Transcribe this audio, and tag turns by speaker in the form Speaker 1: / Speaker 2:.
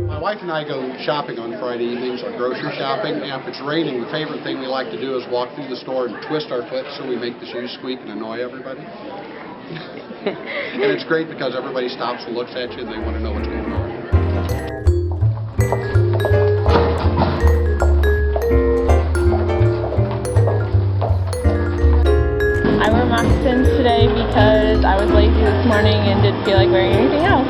Speaker 1: My wife and I go shopping on Friday evenings, or grocery shopping, and if it's raining, the favorite thing we like to do is walk through the store and twist our foot so we make the shoes squeak and annoy everybody. And it's great because everybody stops and looks at you and they want to know what's going on.
Speaker 2: I wore moccasins today because I was lazy this morning and didn't feel like wearing anything else.